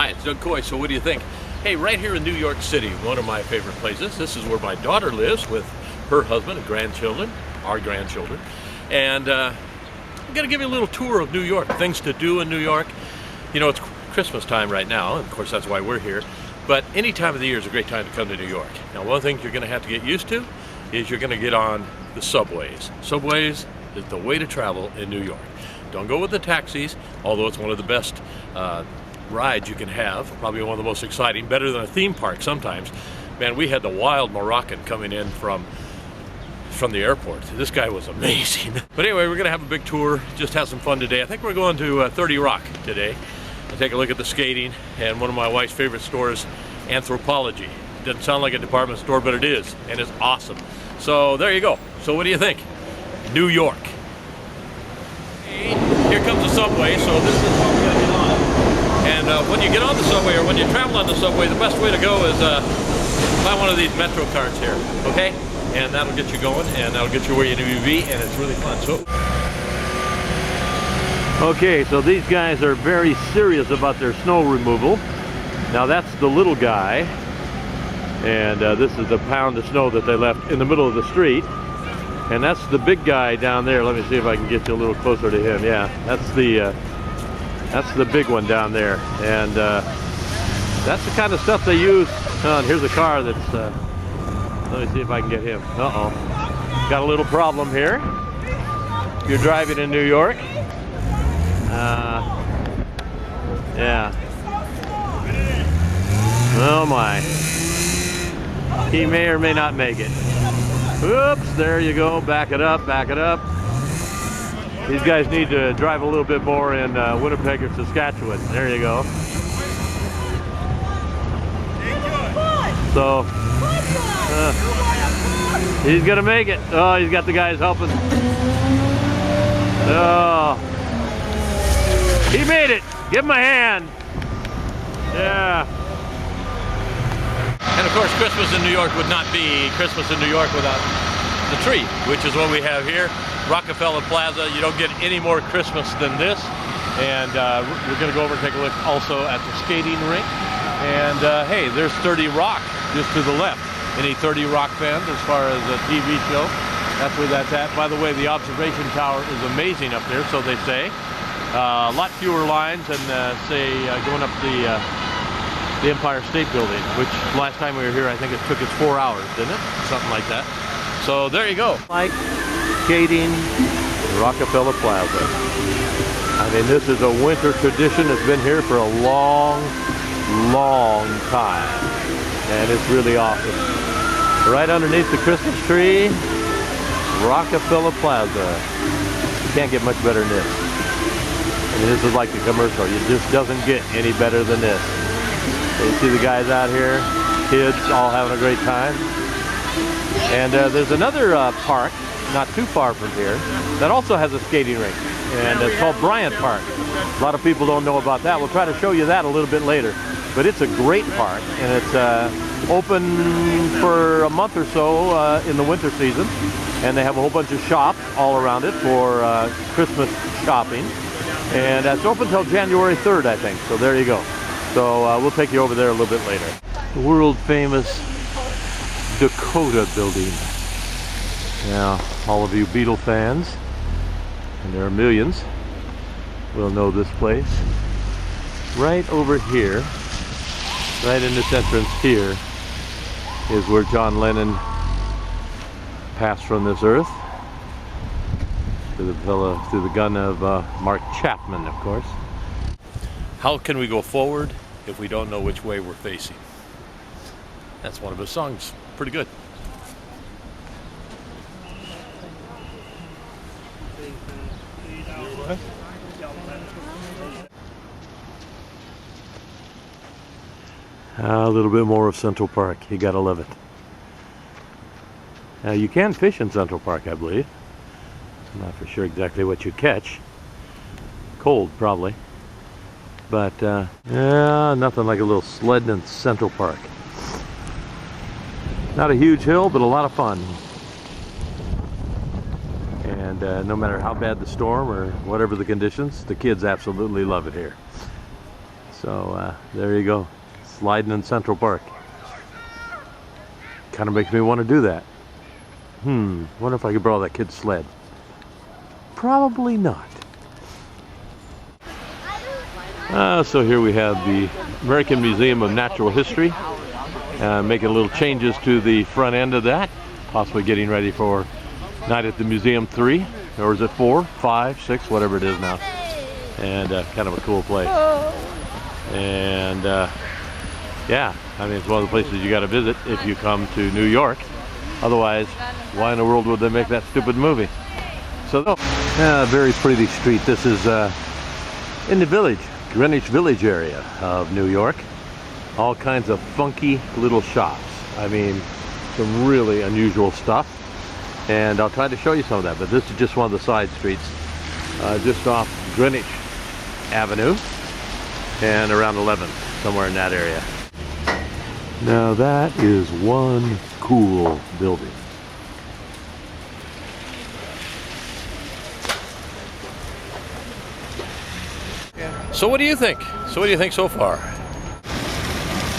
Hi, it's Doug Coy. So what do you think? Hey, right here in New York City, one of my favorite places. This is where my daughter lives with her husband and grandchildren, our grandchildren. And I'm going to give you a little tour of New York, things to do in New York. You know, it's Christmas time right now, and of course that's why we're here. But any time of the year is a great time to come to New York. Now, one of the things you're going to have to get used to is you're going to get on the subways. Subways is the way to travel in New York. Don't go with the taxis, although it's one of the best rides you can have, probably one of the most exciting, better than a theme park sometimes. Man, we had the wild Moroccan coming in from the airport. This guy was amazing. But anyway, we're gonna have a big tour, just have some fun today. I think we're going to 30 Rock today and take a look at the skating and one of my wife's favorite stores, Anthropology. Doesn't sound like a department store, but it is, and it's awesome. So there you go. So what do you think? New York. Here comes the subway, so this is what we're gonna get on. And when you get on the subway, or when you travel on the subway, the best way to go is buy one of these Metro cards here, okay? And that'll get you going, and that'll get you where you need to be, and it's really fun. So, okay, so these guys are very serious about their snow removal. Now that's the little guy, and this is the pound of snow that they left in the middle of the street. And that's the big guy down there. Let me see if I can get you a little closer to him. Yeah, that's the big one down there. And that's the kind of stuff they use. And here's a car that's, let me see if I can get him. Uh-oh. Got a little problem here. If you're driving in New York. Yeah. Oh my. He may or may not make it. Oops, there you go. Back it up, back it up. These guys need to drive a little bit more in Winnipeg or Saskatchewan. There you go. So, he's gonna make it. Oh, he's got the guys helping. Oh, he made it. Give him a hand. Yeah. And of course, Christmas in New York would not be Christmas in New York without the tree, which is what we have here. Rockefeller Plaza. You don't get any more Christmas than this. And we're going to go over and take a look also at the skating rink. And hey, there's 30 Rock just to the left. Any 30 Rock fans as far as a TV show? That's where that's at. By the way, the observation tower is amazing up there, so they say. A lot fewer lines than, say, going up the Empire State Building, which last time we were here, I think it took us 4 hours, didn't it? Something like that. So there you go. Like skating Rockefeller Plaza. I mean, this is a winter tradition that's been here for a long, long time. And it's really awesome. Right underneath the Christmas tree, Rockefeller Plaza. You can't get much better than this. I mean, this is like the commercial. It just doesn't get any better than this. So you see the guys out here, kids all having a great time. And there's another park, not too far from here, that also has a skating rink. And it's called Bryant Park. A lot of people don't know about that. We'll try to show you that a little bit later. But it's a great park, and it's open for a month or so in the winter season. And they have a whole bunch of shops all around it for Christmas shopping. And that's open until January 3rd, I think. So there you go. So we'll take you over there a little bit later. The world famous Dakota building. Now, all of you Beatle fans, and there are millions, will know this place. Right over here, right in this entrance here, is where John Lennon passed from this earth. Through the gun of Mark Chapman, of course. How can we go forward if we don't know which way we're facing? That's one of his songs. Pretty good. A little bit more of Central Park. You gotta love it. Now you can fish in Central Park, I believe. I'm not for sure exactly what you catch. Cold, probably. But yeah, nothing like a little sledding in Central Park. Not a huge hill, but a lot of fun. And no matter how bad the storm or whatever the conditions, the kids absolutely love it here. So there you go, sliding in Central Park. Kind of makes me want to do that. Wonder if I could borrow that kid's sled. Probably not. So here we have the American Museum of Natural History. Making little changes to the front end of that. Possibly getting ready for Night at the Museum 3. Or is it 4, 5, 6, whatever it is now. And kind of a cool place. And yeah, I mean, it's one of the places you got to visit if you come to New York. Otherwise, why in the world would they make that stupid movie? So, very pretty street. This is in the Village, Greenwich Village area of New York. All kinds of funky little shops. I mean, some really unusual stuff. And I'll try to show you some of that. But this is just one of the side streets, just off Greenwich Avenue and around 11th, somewhere in that area. Now that is one cool building. So what do you think? So far?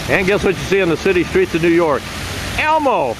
And guess what you see on the city streets of New York? Elmo!